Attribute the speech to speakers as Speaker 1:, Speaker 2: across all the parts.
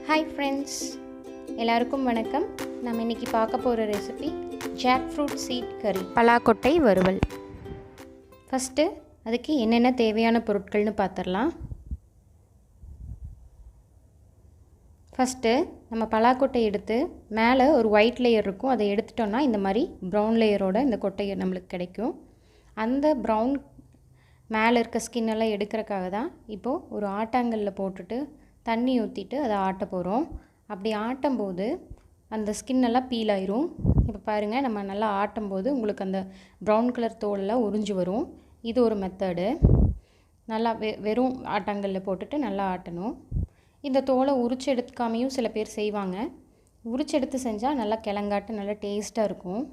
Speaker 1: Hi friends, எல்லாருக்கும் வணக்கம். நம்ம இன்னைக்கு பார்க்க போகிற ரெசிபி ஜாக்ஃப்ரூட் சீட் கறி, பலாக்கொட்டை வறுவல். ஃபஸ்ட்டு அதுக்கு என்னென்ன தேவையான பொருட்கள்னு பார்த்துடலாம். ஃபஸ்ட்டு நம்ம பலாக்கொட்டை எடுத்து மேலே ஒரு ஒயிட் லேயர் இருக்கும், அதை எடுத்துட்டோன்னா இந்த மாதிரி ப்ரௌன் லேயரோட இந்த கொட்டை நம்மளுக்கு கிடைக்கும். அந்த ப்ரௌன் மேலே இருக்க ஸ்கின்னெல்லாம் எடுக்கிறக்காக தான் இப்போது ஒரு ஆட்டாங்கல்லில் போட்டுட்டு தண்ணி ஊற்றிட்டு அதை ஆட்ட போகிறோம். அப்படி ஆட்டும்போது அந்த ஸ்கின்னெல்லாம் பீல் ஆயிரும். இப்போ பாருங்கள், நம்ம நல்லா ஆட்டும்போது உங்களுக்கு அந்த ப்ரௌன் கலர் தோலெல்லாம் உறிஞ்சி வரும். இது ஒரு மெத்தடு. நல்லா வெறும் ஆட்டாங்கல்லில் போட்டுட்டு நல்லா ஆட்டணும். இந்த தோலை உரிச்சு எடுத்துக்காமையும் சில பேர் செய்வாங்க. உரிச்சு எடுத்து செஞ்சால் நல்லா கிழங்காட்டு நல்லா டேஸ்ட்டாக இருக்கும்.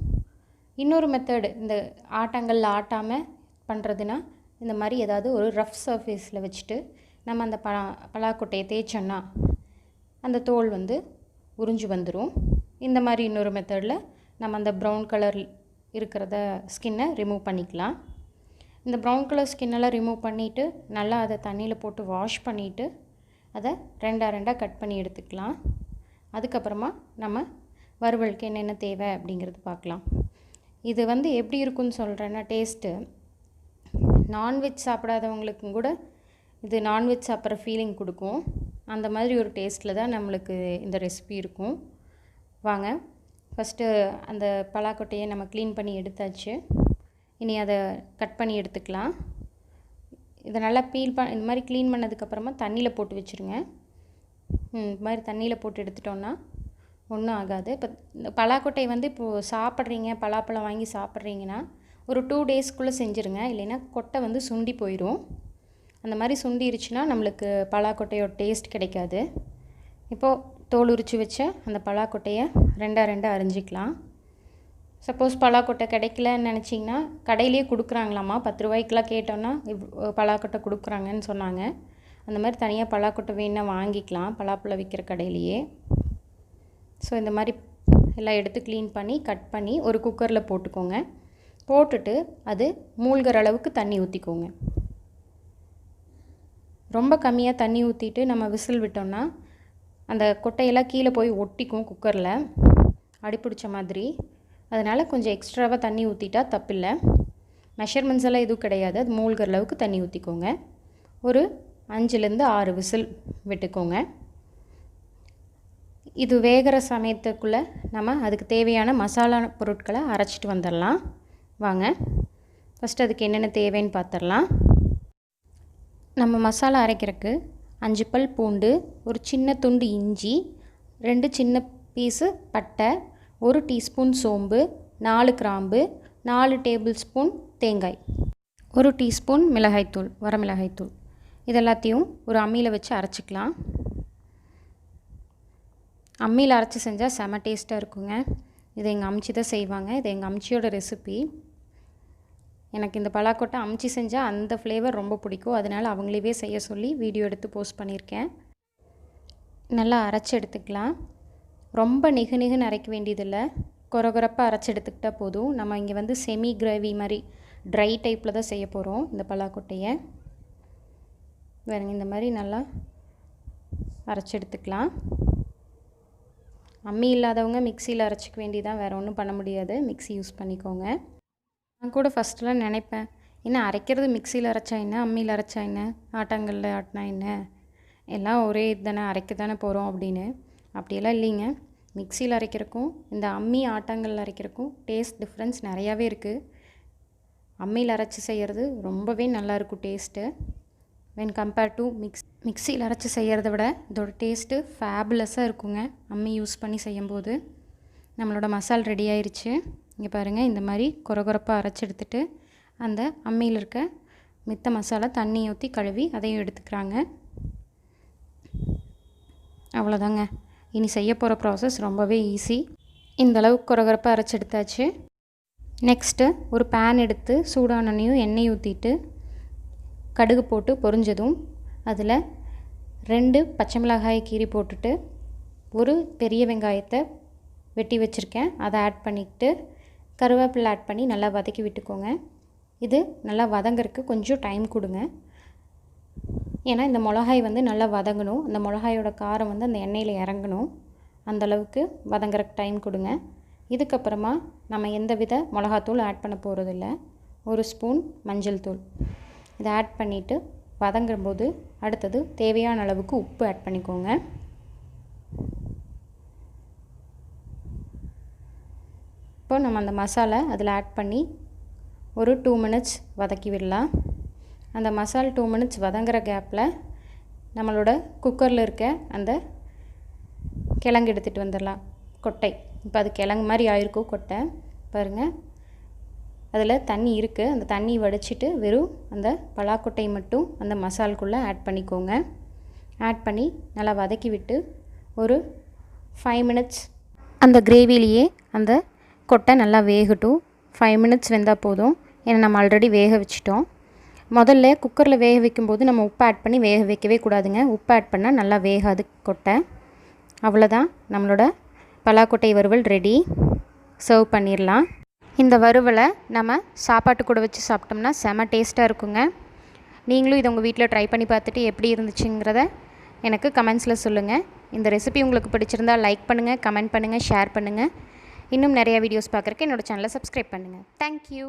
Speaker 1: இன்னொரு மெத்தடு, இந்த ஆட்டாங்கல்லில் ஆட்டாமல் பண்ணுறதுனா இந்த மாதிரி ஏதாவது ஒரு ரஃப் சர்ஃபேஸில் வச்சுட்டு நம்ம அந்த பலாக்கொட்டையை தேய்ச்சோன்னா அந்த தோல் உறிஞ்சி வந்துடும். இந்த மாதிரி இன்னொரு மெத்தடில் நம்ம அந்த ப்ரௌன் கலர் இருக்கிறத ஸ்கின்னை ரிமூவ் பண்ணிக்கலாம். இந்த ப்ரௌன் கலர் ஸ்கின்னெல்லாம் ரிமூவ் பண்ணிவிட்டு நல்லா அதை தண்ணியில் போட்டு வாஷ் பண்ணிவிட்டு அதை ரெண்டாக கட் பண்ணி எடுத்துக்கலாம். அதுக்கப்புறமா நம்ம வறுவலுக்கு என்னென்ன தேவை அப்படிங்கிறது பார்க்கலாம். இது எப்படி இருக்குன்னு சொல்கிறேன்னா, டேஸ்ட்டு நான்வெஜ் சாப்பிடாதவங்களுக்கும் கூட இது நான்வெஜ் சாப்பிட்ற ஃபீலிங் கொடுக்கும். அந்த மாதிரி ஒரு டேஸ்ட்டில் தான் நம்மளுக்கு இந்த ரெசிபி இருக்கும். வாங்க, ஃபஸ்ட்டு அந்த பலாக்கொட்டையை நம்ம க்ளீன் பண்ணி எடுத்தாச்சு. இனி அதை கட் பண்ணி எடுத்துக்கலாம். இதை நல்லா இந்த மாதிரி க்ளீன் பண்ணதுக்கப்புறமா தண்ணியில் போட்டு வச்சுருங்க. இது மாதிரி தண்ணியில் போட்டு எடுத்துட்டோன்னா ஒன்றும் ஆகாது. இப்போ இந்த பலாக்கொட்டை இப்போது சாப்பிட்றீங்க, பலாப்பழம் வாங்கி சாப்பிட்றீங்கன்னா ஒரு 2 டேஸ்க்குள்ளே செஞ்சுருங்க. இல்லைன்னா கொட்டை சுண்டி போயிடும். அந்த மாதிரி சுண்டிருச்சுன்னா நம்மளுக்கு பலாக்கொட்டையோட டேஸ்ட் கிடைக்காது. இப்போது தோல் உரித்து வச்ச அந்த பலாக்கொட்டையை ரெண்டாக அரிஞ்சிக்கலாம். சப்போஸ் பலாக்கொட்டை கிடைக்கலன்னு நினச்சிங்கன்னா கடையிலேயே கொடுக்குறாங்களாம்மா. 10 ரூபாய்க்கெலாம் கேட்டோன்னா பலாக்கொட்டை கொடுக்குறாங்கன்னு சொன்னாங்க. அந்த மாதிரி தனியாக பலாக்கொட்டை வேணால் வாங்கிக்கலாம் பலாப்பழம் விற்கிற கடையிலையே. ஸோ இந்த மாதிரி எல்லாம் எடுத்து க்ளீன் பண்ணி கட் பண்ணி ஒரு குக்கரில் போட்டுக்கோங்க. போட்டுட்டு அது மூழ்கிற அளவுக்கு தண்ணி ஊற்றிக்கோங்க. ரொம்ப கம்மியாக தண்ணி ஊற்றிட்டு நம்ம விசில் விட்டோம்னா அந்த கொட்டையெல்லாம் கீழே போய் ஒட்டிக்கும் குக்கரில் அடிப்பிடிச்ச மாதிரி. அதனால் கொஞ்சம் எக்ஸ்ட்ராவாக தண்ணி ஊற்றிட்டா தப்பில்லை. மெஷர்மெண்ட்ஸ் எல்லாம் எதுவும் கிடையாது. அது மூழ்கிற அளவுக்கு தண்ணி ஊற்றிக்கோங்க. ஒரு 5லேருந்து 6 விசில் விட்டுக்கோங்க. இது வேகிற சமயத்துக்குள்ளே நம்ம அதுக்கு தேவையான மசாலா பொருட்களை அரைச்சிட்டு வந்துடலாம். வாங்க, ஃபஸ்ட்டு அதுக்கு என்னென்ன தேவைன்னு பார்த்துடலாம். நம்ம மசாலா அரைக்கிறதுக்கு 5 பல் பூண்டு, ஒரு சின்ன துண்டு இஞ்சி, 2 சின்ன பீஸு பட்டை, 1 டீஸ்பூன் சோம்பு, 4 கிராம்பு, 4 டேபிள் ஸ்பூன் தேங்காய், 1 டீஸ்பூன் மிளகாய்த்தூள், வரமிளகாய்த்தூள். இது எல்லாத்தையும் ஒரு அம்மியில் வச்சு அரைச்சிக்கலாம். அம்மியில் அரைச்சி செஞ்சால் செம டேஸ்ட்டாக இருக்குங்க. இது எங்கள் அம்ச்சி தான் செய்வாங்க. இது எங்கள் அம்ச்சியோட ரெசிபி. எனக்கு இந்த பலாக்கொட்டை அம்ச்சி செஞ்சால் அந்த ஃப்ளேவர் ரொம்ப பிடிக்கும். அதனால் அவங்களே செய்ய சொல்லி வீடியோ எடுத்து போஸ்ட் பண்ணியிருக்கேன். நல்லா அரைச்சி எடுத்துக்கலாம். ரொம்ப நிகுன்னு அரைக்க வேண்டியதில்லை. கொரகொரப்பாக அரைச்சி எடுத்துக்கிட்டால் போதும். நம்ம இங்கே செமி கிரேவி மாதிரி ட்ரை டைப்பில் தான் செய்ய போகிறோம் இந்த பலாக்கொட்டையை. வேறுங்க இந்த மாதிரி நல்லா அரைச்சி எடுத்துக்கலாம். அம்மி இல்லாதவங்க மிக்சியில் அரைச்சிக்க வேண்டியதான், வேறு ஒன்றும் பண்ண முடியாது. மிக்சி யூஸ் பண்ணிக்கோங்க. நான் கூட ஃபஸ்ட்டெலாம் நினைப்பேன், என்ன அரைக்கிறது மிக்சியில் அரைச்சா என்ன, அம்மியில் அரைச்சா என்ன, ஆட்டாங்கல்ல ஆட்டினா என்ன, எல்லாம் ஒரே இது தானே, அரைக்க தானே போகிறோம் அப்படின்னு. அப்படியெல்லாம் இல்லைங்க. மிக்சியில் அரைக்கிறக்கும் இந்த அம்மி ஆட்டாங்கல்ல அரைக்கிறக்கும் டேஸ்ட் டிஃப்ரென்ஸ் நிறையாவே இருக்குது. அம்மியில் அரைச்சி செய்கிறது ரொம்பவே நல்லாயிருக்கும் டேஸ்ட்டு. வென் கம்பேர் டு மிக்சியில் அரைச்சி செய்கிறத விட இதோட டேஸ்ட்டு ஃபேபுலஸாக இருக்குங்க அம்மி யூஸ் பண்ணி செய்யும்போது. நம்மளோட மசால் ரெடி ஆயிடுச்சு. இங்கே பாருங்கள், இந்த மாதிரி கொரகொரப்பாக அரைச்சி எடுத்துகிட்டு அந்த அம்மியில் இருக்க மித்த மசாலா தண்ணி ஊற்றி கழுவி அதையும் எடுத்துக்கிறாங்க. அவ்வளோதாங்க. இனி செய்ய போகிற ப்ராசஸ் ரொம்பவே ஈஸி. இந்தளவுக்கு கொரகொரப்பாக அரைச்சி எடுத்தாச்சு. நெக்ஸ்ட்டு ஒரு பேன் எடுத்து சூடானனையும் எண்ணெய் ஊற்றிட்டு கடுகு போட்டு பொரிஞ்சதும் அதில் 2 பச்சை மிளகாய் கீரி போட்டுட்டு ஒரு பெரிய வெங்காயத்தை வெட்டி வச்சுருக்கேன், அதை ஆட் பண்ணிக்கிட்டு கருவேப்பிலை ஆட் பண்ணி நல்லா வதக்கி விட்டுக்கோங்க. இது நல்லா வதங்கிறதுக்கு கொஞ்சம் டைம் கொடுங்க. ஏன்னா இந்த மிளகாய் வந்து நல்லா வதங்கணும். அந்த மிளகாயோட காரம் வந்து அந்த எண்ணெயில் இறங்கணும். அந்தளவுக்கு வதங்குறக்கு டைம் கொடுங்க. இதுக்கப்புறமா நம்ம எந்த வித மிளகாத்தூள் ஆட் பண்ண போகிறதில்ல. 1 ஸ்பூன் மஞ்சள் தூள் இதை ஆட் பண்ணிவிட்டு வதங்கும்போது அடுத்தது தேவையான அளவுக்கு உப்பு ஆட் பண்ணிக்கோங்க. இப்போ நம்ம அந்த மசாலா அதில் ஆட் பண்ணி ஒரு 2 மினிட்ஸ் வதக்கி விடலாம். அந்த மசாலா 2 மினிட்ஸ் வதங்குற கேப்பில் நம்மளோட குக்கரில் இருக்க அந்த கிழங்கு எடுத்துகிட்டு வந்துடலாம். கொட்டை இப்போ அது கிழங்கு மாதிரி ஆயிருக்கும். கொட்டை பாருங்கள், அதில் தண்ணி இருக்குது. அந்த தண்ணி வடிச்சிட்டு வெறும் அந்த பலாக்கொட்டை மட்டும் அந்த மசாலுக்குள்ளே ஆட் பண்ணிக்கோங்க. ஆட் பண்ணி நல்லா வதக்கி விட்டு ஒரு 5 மினிட்ஸ் அந்த கிரேவிலேயே அந்த கொட்டை நல்லா வேகட்டும். 5 மினிட்ஸ் வெந்தால் போதும். ஏன்னா நம்ம ஆல்ரெடி வேக வச்சிட்டோம். முதல்ல குக்கரில் வேக வைக்கும்போது நம்ம உப்பு ஆட் பண்ணி வேக வைக்கவே கூடாதுங்க. உப்பு ஆட் பண்ணால் நல்லா வேகாது கொட்டை. அவ்வளோதான், நம்மளோட பலாக்கொட்டை வறுவல் ரெடி. சர்வ் பண்ணிடலாம். இந்த வறுவலை நம்ம சாப்பாட்டு கூட வச்சு சாப்பிட்டோம்னா செம டேஸ்ட்டாக இருக்குங்க. நீங்களும் இதை உங்கள் வீட்டில் ட்ரை பண்ணி பார்த்துட்டு எப்படி இருந்துச்சுங்கிறத எனக்கு கமெண்ட்ஸில் சொல்லுங்கள். இந்த ரெசிபி உங்களுக்கு பிடிச்சிருந்தால் லைக் பண்ணுங்கள், கமெண்ட் பண்ணுங்கள், ஷேர் பண்ணுங்கள். இன்னும் நிறையா வீடியோஸ் பார்க்குறக்கு என்னோடய சேனலை சப்ஸ்கிரைப் பண்ணுங்கள். தேங்க்யூ.